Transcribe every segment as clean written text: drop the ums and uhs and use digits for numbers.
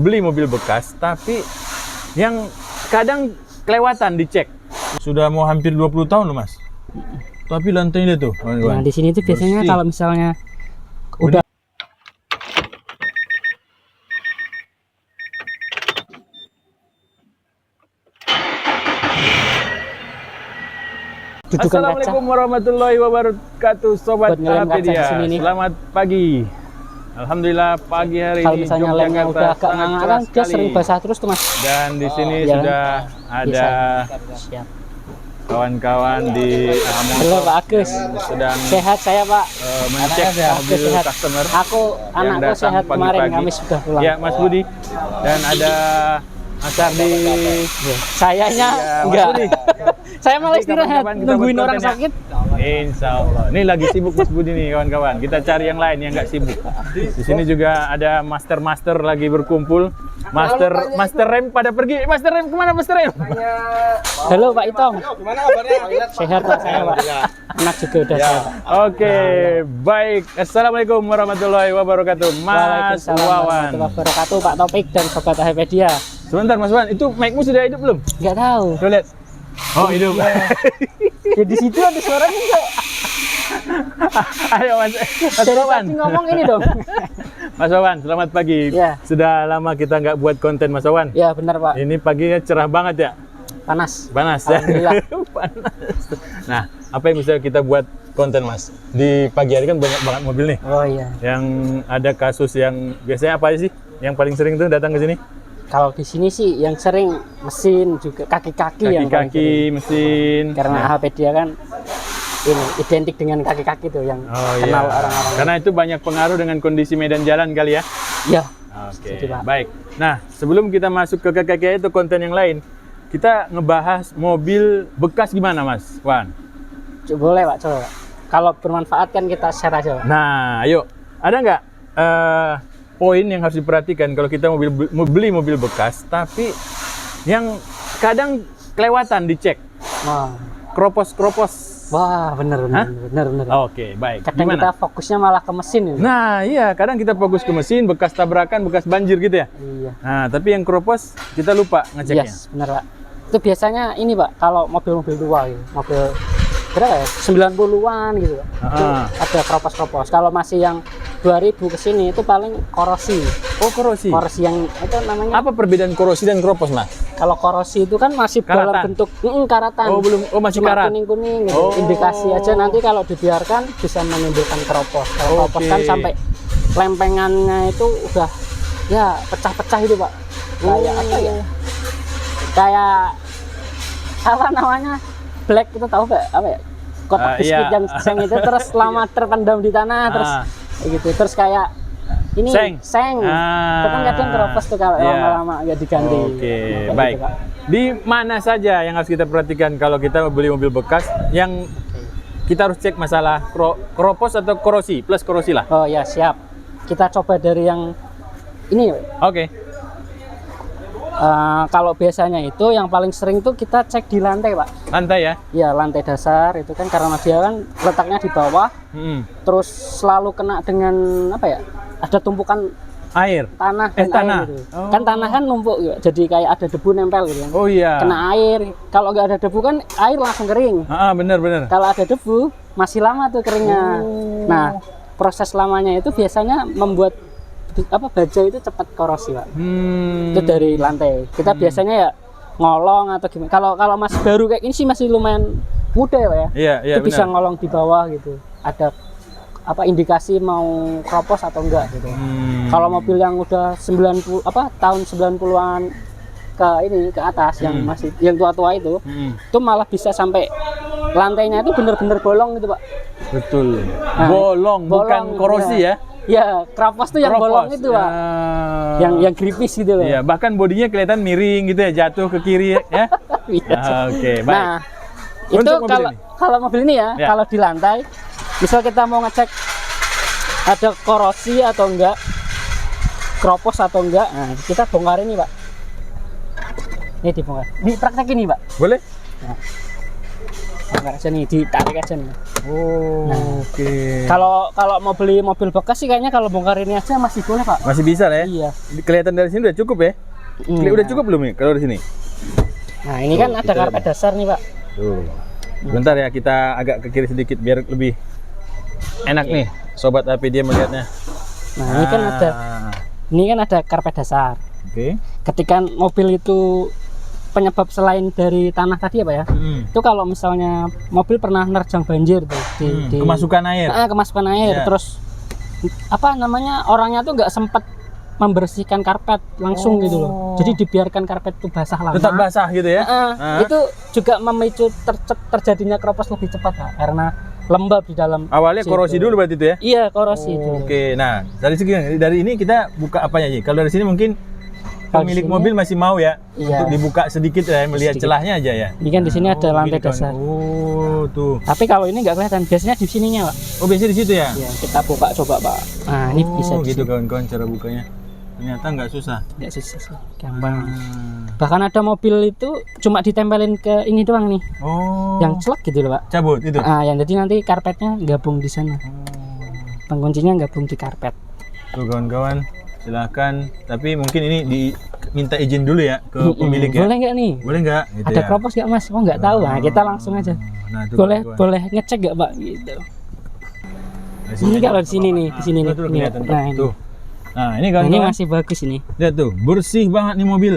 beli mobil bekas, tapi yang kadang kelewatan dicek. Sudah mau hampir 20 tahun loh, Mas. Tapi lantainya tuh. Nah, di sini tuh biasanya bersih. kalau misalnya udah dudukan kaca. Assalamualaikum warahmatullahi wabarakatuh, Sobat Buat ngelem kaca di Apedia. sini nih. Selamat pagi. Alhamdulillah pagi hari Kalau ini misalnya lemnya Yogyakarta udah agak sangat ngangat cerah kan dia sekali. sering basah terus tuh Mas. Dan di sini Iya. sudah ada Siap. kawan-kawan di Halo Pak Agus. sedang Sehat saya Pak. mencek mobil sehat. customer. Aku yang anakku datang sehat kemarin pagi-pagi. kami sudah pulang. Ya, Mas Budi. Dan ada Mas Ardi. Sayanya Ya, Mas enggak. Budi. Saya malah Nanti istirahat kapan-kapan kita nungguin buat orang konten ya. sakit. Insya Allah. Ini lagi sibuk Mas Budi nih kawan-kawan. Kita cari yang lain yang nggak sibuk. Di sini juga ada master lagi berkumpul. Master Rem pada pergi. Master Rem kemana Master Rem? Halo Pak Itong. Gimana kabarnya? Sehat Pak saya Pak. Anak juga udah sehat. Oke, baik. Assalamualaikum warahmatullahi wabarakatuh. Mas Waalaikumsalam Wawan. warahmatullahi wabarakatuh Pak Topik dan Sobat Apedia. Sebentar Mas Wawan, itu mic-mu sudah hidup belum? Enggak tahu. Coba lihat. Oh, hidup. Ya di situ ada suaranya enggak? Ayo Mas Dari Wawan. tadi ngomong ini dong. Mas Wawan, selamat pagi. Ya. Sudah lama kita nggak buat konten Mas Wawan. Ya benar Pak. Ini paginya cerah banget ya. Panas. Panas ya. Alhamdulillah. Panas. Nah, apa yang bisa kita buat konten Mas? Di pagi hari kan banyak banget mobil nih. Oh iya. Yang ada kasus yang biasanya apa sih? Yang paling sering tuh datang ke sini? Kalau di sini sih yang sering mesin juga kaki-kaki yang paling Kaki-kaki, sering. mesin. Karena Nah, Apedia kan ini identik dengan kaki-kaki tuh yang oh kenal iya. orang-orang. Karena itu banyak pengaruh dengan kondisi medan jalan kali ya. Ya. Oke, Setuju, Pak. baik. Nah, sebelum kita masuk ke kaki-kaki itu konten yang lain, kita ngebahas mobil bekas gimana Mas Wan? Boleh Pak, coba Pak. Kalau bermanfaat kan kita share aja Pak. Nah, ayo. Ada nggak poin yang harus diperhatikan kalau kita mau beli mobil bekas, tapi yang kadang kelewatan dicek, Wah, kropos-kropos. wah bener. Oke, baik. Kadang Gimana? kita fokusnya malah ke mesin ini. Nah, iya. Kadang kita fokus ke mesin, bekas tabrakan, bekas banjir gitu ya. Iya. Nah, tapi yang kropos kita lupa ngeceknya. Yes, benar Pak. Itu biasanya ini Pak, kalau mobil-mobil tua gitu, mobil berapa ya? 90-an gitu Pak. Itu ada kropos-kropos. Kalau masih yang 2000 ke sini itu paling korosi. Oh, korosi. Korosi yang itu namanya Apa perbedaan korosi dan kropos, Mas? kalau korosi itu kan masih dalam Karatan. bentuk karatan. Oh, belum. Oh, masih Cuma karat. kuning-kuning gitu. Oh. Indikasi aja nanti kalau dibiarkan bisa menimbulkan kropos. Kalau kropos Oke. kan sampai lempengannya itu udah ya pecah-pecah itu Pak. Kayak apa ya? Kayak apa namanya? Black itu tahu Pak? Apa ya? Kotak biskuit iya. yang seng itu terus lama terpendam di tanah terus kayak gitu. Terus kayak ini seng. Itu kan kadang kropos tuh kalau Iya. lama-lama ya diganti. Oke, Kayak baik. gitu, Pak. Di mana saja yang harus kita perhatikan kalau kita mau beli mobil bekas yang kita harus cek masalah kropos atau korosi, plus korosi lah. Oh ya siap. Kita coba dari yang ini. Oke. Kalau biasanya itu yang paling sering tuh kita cek di lantai Pak. Lantai ya. Ya lantai dasar itu kan karena dia kan letaknya di bawah. Terus selalu kena dengan apa ya? Ada tumpukan Air. tanah dan tanah. air gitu. Oh. Kan tanah kan numpuk ya. Jadi kayak ada debu nempel gitu kan. Oh iya. Kena air. Kalau nggak ada debu kan air langsung kering. Benar. Kalau ada debu masih lama tuh keringnya. Nah proses lamanya itu biasanya membuat baja itu cepat korosi Pak. Itu dari lantai. Kita biasanya ya ngolong atau gimana. Kalau masih baru kayak ini sih masih lumayan muda ya Pak ya. Iya, Itu bisa ngolong di bawah gitu. Ada indikasi mau kropos atau enggak gitu. Kalau mobil yang udah 90 tahun 90-an ke atas yang masih yang tua-tua itu malah bisa sampai lantainya itu bener-bener bolong gitu Pak. Betul. Nah, Bolong, bukan korosi ya. Ya, kropos tuh yang bolong itu Pak. Yang gripis gitu loh. Iya, bahkan bodinya kelihatan miring gitu ya, jatuh ke kiri ya. Oke, baik. Nah, itu Untuk mobil ini? kalau mobil ini ya, kalau di lantai, misal kita mau ngecek ada korosi atau enggak, kropos atau enggak, nah kita bongkar ini Pak. Ini dibongkar. Di praktek ini Pak. Boleh? dibongkar aja nih, ditarik aja nih. Oh, Nah. oke. Kalau mau beli mobil bekas sih kayaknya kalau bongkar ini aja masih boleh Pak. Masih bisa lah ya? Iya. Kelihatan dari sini udah cukup ya? Udah cukup belum nih kalau dari sini? Nah ini kan ada kita karpet dasar nih Pak. Tuh. Bentar ya, kita agak ke kiri sedikit biar lebih enak nih sobat HP dia melihatnya. Nah ini kan ada karpet dasar. Oke. Ketika mobil itu penyebab selain dari tanah tadi ya Pak ya, itu kalau misalnya mobil pernah nerjang banjir tuh di kemasukan air. Kemasukan air, Iya. terus apa namanya orangnya tuh nggak sempat membersihkan karpet langsung gitu loh. Jadi dibiarkan karpet itu basah lama. Tetap basah gitu ya? Itu juga memicu terjadinya keropos lebih cepat Pak, karena lembab di dalam. Awalnya situ. korosi dulu berarti itu ya? Iya, korosi itu. Oke, nah dari ini kita buka apanya aja? Kalau dari sini mungkin Kalau pemilik di sini- mobil masih mau ya Iya. untuk dibuka sedikit ya, melihat Sedikit. celahnya aja ya. Ini kan di sini ada lantai gini kan. dasar. Oh, tuh. Tapi kalau ini nggak kelihatan, biasanya di sininya Pak. Oh, biasanya di situ ya? Ya, kita buka coba Pak. Nah, ini bisa di gitu sini. kawan-kawan cara bukanya. Ternyata nggak susah. Nggak susah sih, gampang. Bahkan ada mobil itu cuma ditempelin ke ini doang nih, Oh. yang celak gitu loh Pak. Cabut itu. Yang jadi nanti karpetnya gabung di sana. Penguncinya gabung di karpet. Tuh kawan-kawan, silakan. Tapi mungkin ini diminta izin dulu ya ke pemilik ya. Boleh nggak nih? Boleh nggak? Gitu Ada ya? kropos nggak Mas? Oh nggak tahu. Nah, kita langsung aja. Nah, tuh Boleh kawan-kawan. boleh ngecek nggak Pak? Gitu. Dari Ini aja. kalau di sini nih, di sini nih. Tuh, tuh, Ini, kelihatan tuh. nah, ini. Tuh. Nah, ini Nah, kawan-kawan. ini masih bagus ini. Lihat tuh, bersih banget nih mobil.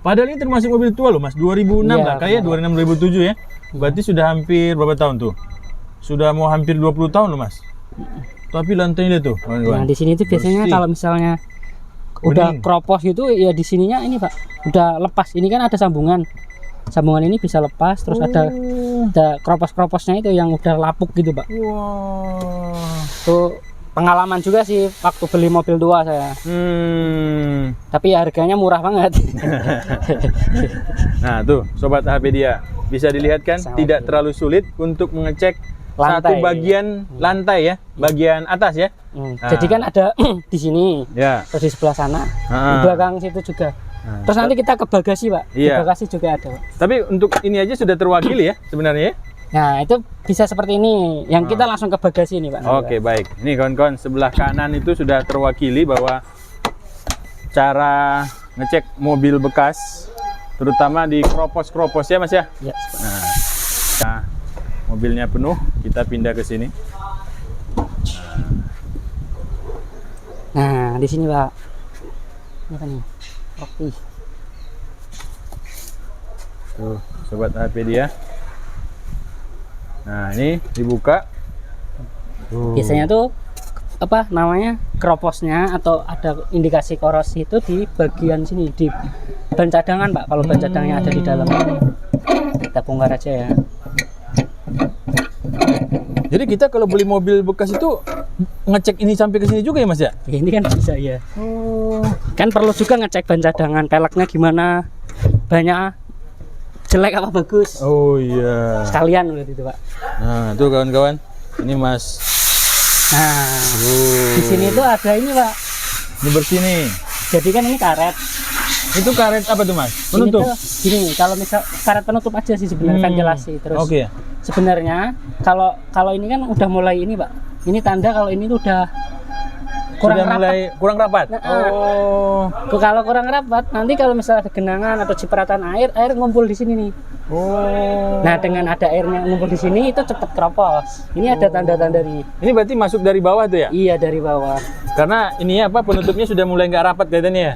Padahal ini termasuk mobil tua loh Mas, 2006 Iya, lah, kayak 2006-2007 ya. Berarti sudah hampir berapa tahun tuh? Sudah mau hampir 20 tahun loh Mas. Tapi lantainya tuh, kawan-kawan. Nah, di sini tuh biasanya Bersih. kalau misalnya udah Bening. kropos gitu ya di sininya ini Pak. Udah lepas. Ini kan ada sambungan. Sambungan ini bisa lepas, terus ada kropos-kroposnya itu yang udah lapuk gitu Pak. Wah. Tuh pengalaman juga sih waktu beli mobil tua saya. Tapi ya harganya murah banget. Nah, tuh sobat HP dia. Bisa dilihat kan Sama tidak dia. terlalu sulit untuk mengecek satu Lantai. bagian lantai ya, bagian atas ya. Nah. Jadi kan ada di sini, Ya. terus di sebelah sana, di Ah. belakang situ juga. Nah, Terus nanti kita ke bagasi Pak. Di Iya. bagasi juga ada Pak. Tapi untuk ini aja sudah terwakili ya sebenarnya. ya? Nah itu bisa seperti ini. Yang kita langsung ke bagasi ini Pak. Oke, baik. Ini kawan-kawan sebelah kanan itu sudah terwakili bahwa cara ngecek mobil bekas terutama di kropos-kropos ya Mas ya. Ya. Nah, mobilnya penuh, kita pindah ke sini. Nah di sini Pak. Ini apa nih? Oke. Tuh, sobat HP dia. Nah, ini dibuka. Biasanya tuh apa namanya keroposnya atau ada indikasi korosi itu di bagian sini di ban cadangan Pak. Kalau ban cadangannya ada di dalam, kita bongkar aja ya. Jadi kita kalau beli mobil bekas itu ngecek ini sampai ke sini juga ya Mas ya? Ini kan bisa ya. Oh. Kan perlu juga ngecek ban cadangan, peleknya gimana, banyak jelek apa bagus. Oh iya. Sekalian berarti itu Pak. Nah, tuh kawan-kawan. Ini Mas. Nah, di sini tuh ada ini Pak. Ini bersih nih. Jadi kan ini karet. Itu karet apa tuh Mas? Ini Penutup. tuh gini, kalau misal karet penutup aja sih sebenarnya ventilasi. Terus Oke. sebenarnya kalau ini kan udah mulai ini Pak. Ini tanda kalau ini tuh udah kurang Sudah rapat. mulai kurang rapat. Nah, Oh. Kalau kurang rapat, nanti kalau misalnya ada genangan atau cipratan air ngumpul di sini nih. Oh. Nah, dengan ada airnya ngumpul di sini itu cepet keropos. Ini ada tanda-tanda nih. Ini berarti masuk dari bawah tuh ya? Iya dari bawah. Karena ini apa penutupnya sudah mulai nggak rapat kelihatannya ya?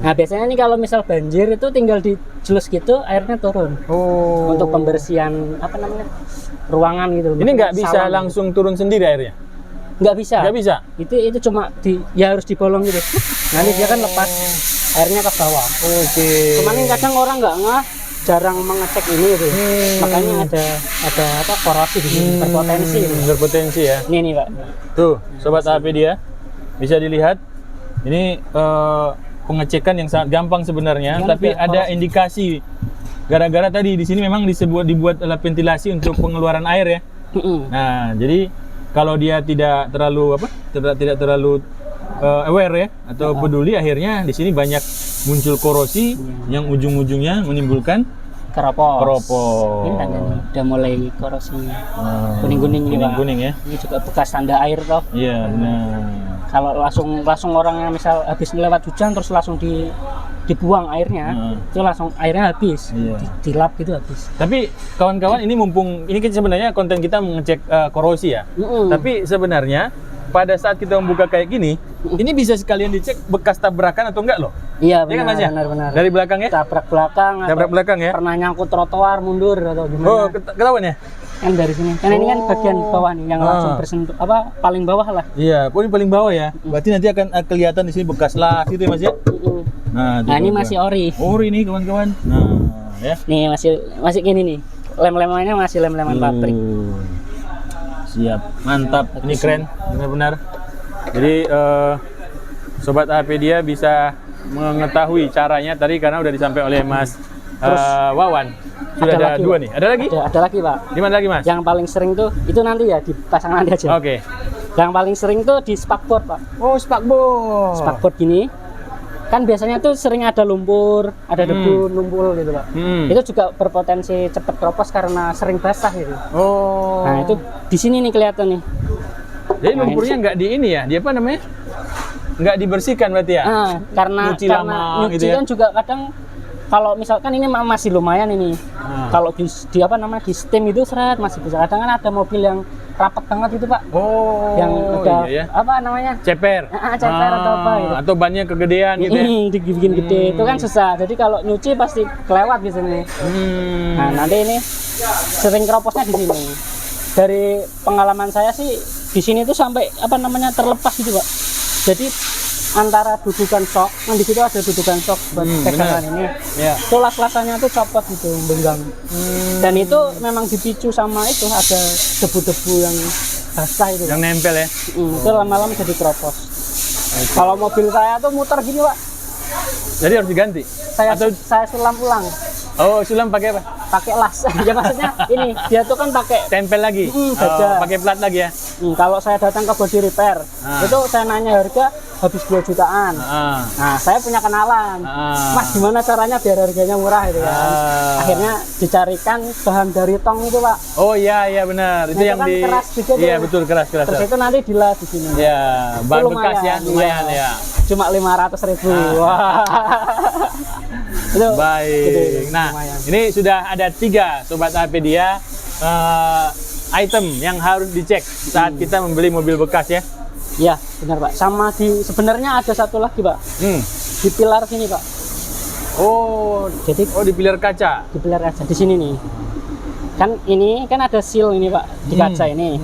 Nah, biasanya nih kalau misal banjir itu tinggal dijelus gitu, airnya turun. Oh. Untuk pembersihan apa namanya? Ruangan gitu. Ini nggak bisa Salon. langsung turun sendiri airnya? Nggak bisa. Nggak bisa? Itu cuma ya harus dibolong gitu. Nanti dia kan lepas airnya ke bawah. Oke. Cuman ini kadang orang nggak jarang mengecek ini gitu. Makanya ada apa korosi di sini, berpotensi gitu. Berpotensi ya. Ini nih Pak. Tuh, sobat HP dia bisa dilihat. Ini pengecekan yang sangat gampang sebenarnya, Ini tapi udah ada korosi. indikasi. Gara-gara tadi di sini memang dibuat alat ventilasi untuk pengeluaran air ya. Nah, jadi kalau dia tidak terlalu tidak terlalu aware ya atau peduli, akhirnya di sini banyak muncul korosi yang ujung-ujungnya menimbulkan keropos. Keropos. Ini tandanya udah mulai korosi. Kuning-kuning ini, Pak. Kuning-kuning ya. Ini juga bekas tanda air toh. Iya, benar. Kalau langsung orang yang misal habis lewat hujan terus langsung dibuang airnya, itu langsung airnya habis. Iya. Dilap gitu habis. Tapi kawan-kawan, ini mumpung ini kan sebenarnya konten kita mengecek korosi ya. Tapi sebenarnya pada saat kita membuka kayak gini, ini bisa sekalian dicek bekas tabrakan atau enggak loh. Iya, Iya kan, Mas, ya? benar. Dari belakang ya? Tabrak belakang. Tabrak atau belakang ya? Pernah nyangkut trotoar mundur atau gimana? Oh, ketahuan ya? Kan dari sini. Kan ini kan bagian bawah nih yang langsung bersentuh paling bawah lah. Iya, ini paling bawah ya. Berarti nanti akan kelihatan di sini bekas las gitu ya, Mas ya. Nah, Nah, ini masih ori. Ori nih kawan-kawan. Nah, ya. Nih masih gini nih. Lem-lemannya masih lem-leman pabrik. Siap, mantap. Ini keren, benar-benar. Jadi sobat Apedia bisa mengetahui caranya tadi karena udah disampaikan oleh Mas Wawan. Sudah ada lagi, 2 nih. Ada lagi? Ada lagi, Pak. Di mana lagi, Mas? Yang paling sering tuh itu nanti ya dipasang nanti aja. Oke. Yang paling sering tuh di spakboard, Pak. Oh, spakboard. Spakboard gini. Kan biasanya tuh sering ada lumpur, ada debu numpul gitu, Pak. Itu juga berpotensi cepat keropos karena sering basah gitu. Oh. Nah, itu di sini nih kelihatan nih. Jadi lumpurnya nggak di ini ya? Dia apa namanya? Nggak dibersihkan berarti ya? Karena Nyuci lama nyuci gitu ya? kan juga kadang kalau misalkan ini masih lumayan ini. Kalau di apa namanya di steam itu seret masih bisa. Kadang kan ada mobil yang rapat banget itu, Pak. Oh. Yang udah iya ya? apa namanya? Ceper. Ceper atau apa gitu. Atau bannya kegedean gitu ya? Dibikin gede itu kan susah. Jadi kalau nyuci pasti kelewat biasanya. Nah, nanti ini sering keroposnya di sini. Dari pengalaman saya sih di sini tuh sampai apa namanya terlepas gitu, Pak. Jadi antara dudukan sok, kan di situ ada dudukan sok buat pegangan ini. Ya. Itu las-lasannya tuh copot gitu, benggang. Dan itu memang dipicu sama itu ada debu-debu yang basah itu. Yang nempel ya? Itu lama-lama jadi keropos. Kalau mobil saya tuh muter gini, Pak. Jadi harus diganti? Saya sulam ulang. Oh, sulam pakai apa? Pakai las. Ya maksudnya ini dia tuh kan pakai Tempel lagi? baja. Pakai plat lagi ya? Kalau saya datang ke body repair, itu saya nanya harga habis 2 jutaan. Nah, saya punya kenalan. Mas, gimana caranya biar harganya murah itu kan? Akhirnya dicarikan bahan dari tong itu, Pak. Oh iya benar. Itu yang kan di keras juga tuh. Iya, betul keras. Terus itu nanti dilas di sini. Ya, bahan Itu bekas ya, lumayan ya. Cuma 500.000. Wah. Itu Baik. gede, Nah, lumayan. ini sudah ada 3 sobat Apedia item yang harus dicek saat kita membeli mobil bekas ya. Iya, benar, Pak. Sama sebenarnya ada satu lagi, Pak. Di pilar sini, Pak. Oh, Jadi di pilar kaca. di pilar kaca di sini nih. Kan ini kan ada seal ini, Pak, di kaca ini.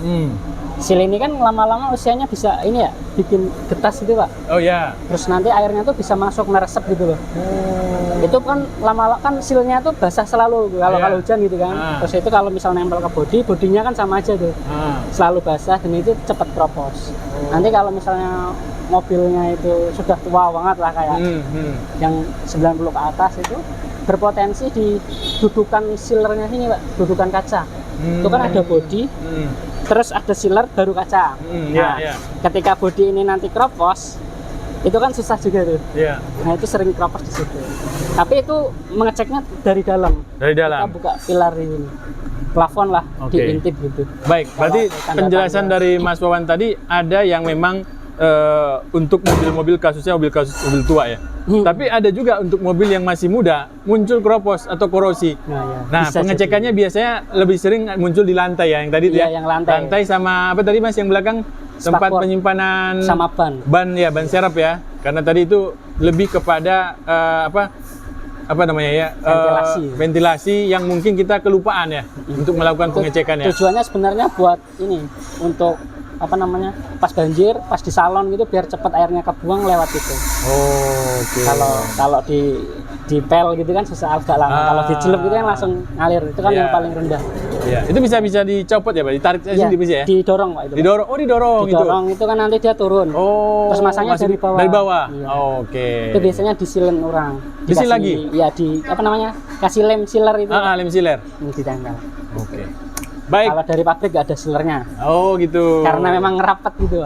Seal ini kan lama-lama usianya bisa ini ya, bikin getas gitu, Pak. Oh ya. Terus nanti airnya tuh bisa masuk meresep gitu loh. Itu kan lama-lama kan sealnya tuh basah selalu kalau hujan gitu kan. Terus itu kalau misalnya nempel ke bodinya kan sama aja tuh. Selalu basah dan itu cepat keropos. Nanti kalau misalnya mobilnya itu sudah tua banget lah kayak yang 90 ke atas itu berpotensi di dudukan sealernya sini, Pak, dudukan kaca. Itu kan ada bodi, terus ada sealer baru kaca. Ketika bodi ini nanti keropos, itu kan susah juga tuh. Nah, itu sering keropos di situ. Tapi itu mengeceknya dari dalam. Dari dalam. Kita buka pilar ini, plafon lah, diintip gitu. Baik, berarti penjelasan dari Mas Wawan tadi ada yang memang untuk mobil-mobil kasusnya mobil tua ya. Tapi ada juga untuk mobil yang masih muda muncul keropos atau korosi. Nah, pengecekannya biasanya lebih sering muncul di lantai ya, yang tadi ya. Yang lantai sama apa tadi Mas yang belakang tempat penyimpanan sama ban serep ya. Karena tadi itu lebih kepada apa namanya ya, ventilasi yang mungkin kita kelupaan ya untuk melakukan pengecekan ya. Tujuannya sebenarnya buat ini, untuk apa namanya, pas banjir, pas di salon gitu biar cepat airnya kebuang lewat itu. Kalau di pel gitu kan susah agak lama. Kalau dicelup gitu kan langsung ngalir. Itu kan yang paling rendah. Itu bisa dicopot ya, Pak? Ditarik sini bisa ya? Didorong, Pak, itu. Didorong. Oh, didorong itu. Didorong itu kan nanti dia turun. Terus masangnya dari bawah. Dari bawah. Itu biasanya disilen orang. Disil lagi? Ya, apa namanya? Kasih lem sealer itu. Lem sealer. Ini ditempel. Baik. Kalau dari pabrik nggak ada sealernya. Oh gitu. Karena memang ngerapat gitu.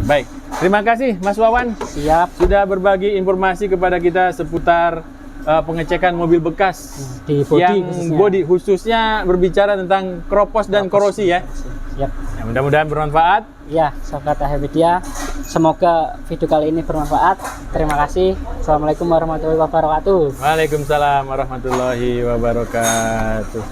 Baik. Terima kasih Mas Wawan. Siap. Sudah berbagi informasi kepada kita seputar pengecekan mobil bekas di body yang khususnya. body khususnya berbicara tentang kropos dan korosi ya. Yap. Ya, mudah-mudahan bermanfaat. Ya, sahabat Habidia, semoga video kali ini bermanfaat. Terima kasih. Assalamualaikum warahmatullahi wabarakatuh. Waalaikumsalam warahmatullahi wabarakatuh.